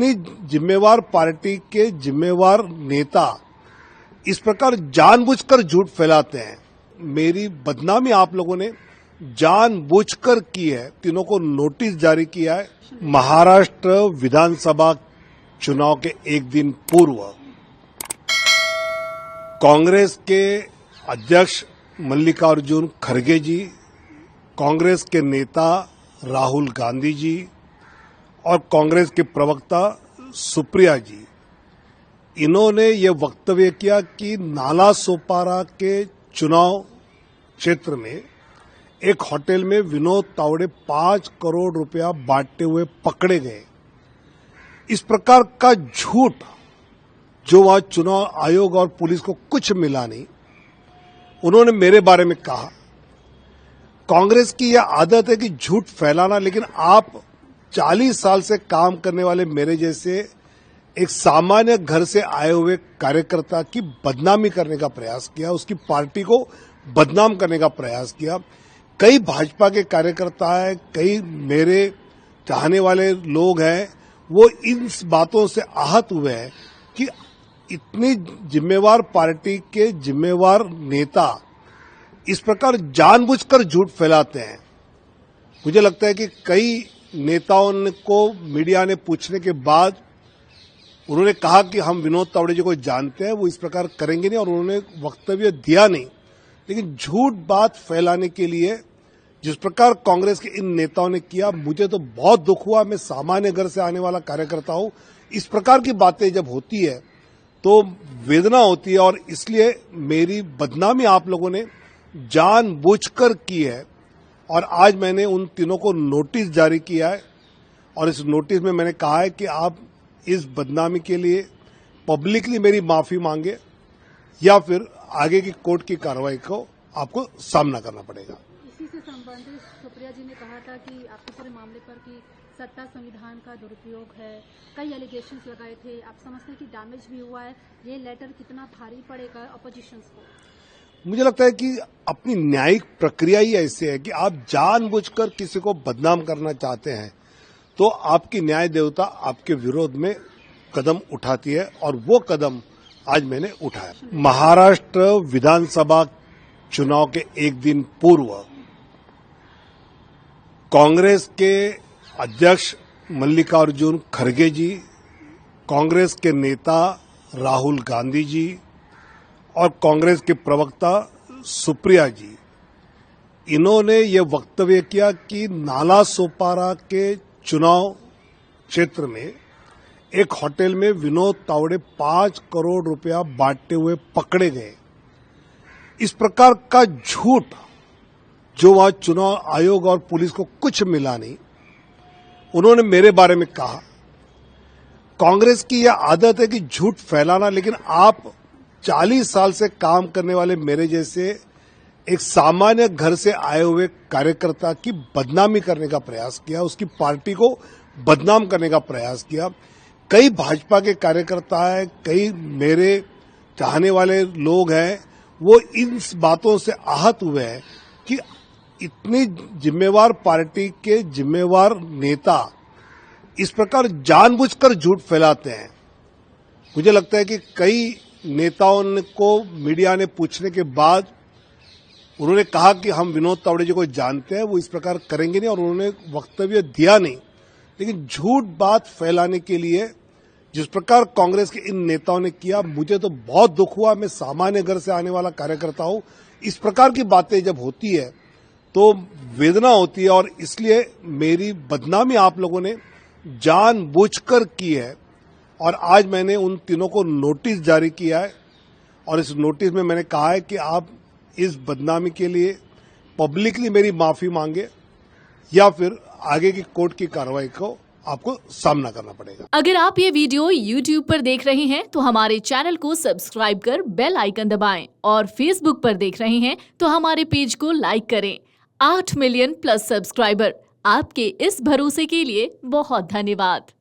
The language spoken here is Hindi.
इतनी जिम्मेवार पार्टी के जिम्मेवार नेता इस प्रकार जानबूझकर झूठ फैलाते हैं। मेरी बदनामी आप लोगों ने जानबूझकर की है। तीनों को नोटिस जारी किया है। महाराष्ट्र विधानसभा चुनाव के एक दिन पूर्व कांग्रेस के अध्यक्ष मल्लिकार्जुन खड़गे जी, कांग्रेस के नेता राहुल गांधी जी और कांग्रेस के प्रवक्ता सुप्रिया जी, इन्होंने ये वक्तव्य किया कि नाला सोपारा के चुनाव क्षेत्र में एक होटल में विनोद तावड़े 5 करोड़ रुपया बांटते हुए पकड़े गए। इस प्रकार का झूठ जो वहां चुनाव आयोग और पुलिस को कुछ मिला नहीं, उन्होंने मेरे बारे में कहा। कांग्रेस की यह आदत है कि झूठ फैलाना, लेकिन आप 40 साल से काम करने वाले मेरे जैसे एक सामान्य घर से आए हुए कार्यकर्ता की बदनामी करने का प्रयास किया, उसकी पार्टी को बदनाम करने का प्रयास किया। कई भाजपा के कार्यकर्ता हैं, कई मेरे चाहने वाले लोग हैं, वो इन बातों से आहत हुए हैं कि इतनी जिम्मेवार पार्टी के जिम्मेवार नेता इस प्रकार जानबूझकर झूठ फैलाते हैं। मुझे लगता है कि कई नेताओं को मीडिया ने पूछने के बाद उन्होंने कहा कि हम विनोद तावड़े जी को जानते हैं, वो इस प्रकार करेंगे नहीं, और उन्होंने वक्तव्य दिया नहीं। लेकिन झूठ बात फैलाने के लिए जिस प्रकार कांग्रेस के इन नेताओं ने किया, मुझे तो बहुत दुख हुआ। मैं सामान्य घर से आने वाला कार्यकर्ता हूं। इस प्रकार की बातें जब होती है तो वेदना होती है, और इसलिए मेरी बदनामी आप लोगों ने जानबूझकर की है। और आज मैंने उन तीनों को नोटिस जारी किया है, और इस नोटिस में मैंने कहा है कि आप इस बदनामी के लिए पब्लिकली मेरी माफी मांगे, या फिर आगे की कोर्ट की कार्रवाई को आपको सामना करना पड़ेगा। इसी से संबंधित सुप्रिया जी ने कहा था कि आपके पूरे मामले पर कि सत्ता संविधान का दुरुपयोग है, कई एलिगेशंस लगाए थे। आप समझते हैं कि डैमेज भी हुआ है, ये लेटर कितना भारी पड़ेगा अपोजिशन को? मुझे लगता है कि अपनी न्यायिक प्रक्रिया ही ऐसे है कि आप जानबूझकर किसी को बदनाम करना चाहते हैं तो आपकी न्याय देवता आपके विरोध में कदम उठाती है, और वो कदम आज मैंने उठाया। महाराष्ट्र विधानसभा चुनाव के एक दिन पूर्व कांग्रेस के अध्यक्ष मल्लिकार्जुन खड़गे जी, कांग्रेस के नेता राहुल गांधी जी और कांग्रेस के प्रवक्ता सुप्रिया जी, इन्होंने ये वक्तव्य किया कि नाला सोपारा के चुनाव क्षेत्र में एक होटल में विनोद तावड़े 5 करोड़ रुपया बांटते हुए पकड़े गए। इस प्रकार का झूठ जो वहां चुनाव आयोग और पुलिस को कुछ मिला नहीं, उन्होंने मेरे बारे में कहा। कांग्रेस की यह आदत है कि झूठ फैलाना, लेकिन आप 40 साल से काम करने वाले मेरे जैसे एक सामान्य घर से आए हुए कार्यकर्ता की बदनामी करने का प्रयास किया, उसकी पार्टी को बदनाम करने का प्रयास किया। कई भाजपा के कार्यकर्ता हैं, कई मेरे चाहने वाले लोग हैं, वो इन बातों से आहत हुए हैं कि इतनी जिम्मेवार पार्टी के जिम्मेवार नेता इस प्रकार जानबूझकर झूठ फैलाते हैं। मुझे लगता है कि कई नेताओं को मीडिया ने पूछने के बाद उन्होंने कहा कि हम विनोद तावड़े जी को जानते हैं, वो इस प्रकार करेंगे नहीं, और उन्होंने वक्तव्य दिया नहीं। लेकिन झूठ बात फैलाने के लिए जिस प्रकार कांग्रेस के इन नेताओं ने किया, मुझे तो बहुत दुख हुआ। मैं सामान्य घर से आने वाला कार्यकर्ता हूं। इस प्रकार की बातें जब होती है तो वेदना होती है, और इसलिए मेरी बदनामी आप लोगों ने जानबूझकर की है। और आज मैंने उन तीनों को नोटिस जारी किया है, और इस नोटिस में मैंने कहा है कि आप इस बदनामी के लिए पब्लिकली मेरी माफी मांगे, या फिर आगे की कोर्ट की कार्रवाई को आपको सामना करना पड़ेगा। अगर आप ये वीडियो YouTube पर देख रहे हैं तो हमारे चैनल को सब्सक्राइब कर बेल आइकन दबाएं, और Facebook पर देख रहे हैं तो हमारे पेज को लाइक करें। 8 मिलियन प्लस सब्सक्राइबर, आपके इस भरोसे के लिए बहुत धन्यवाद।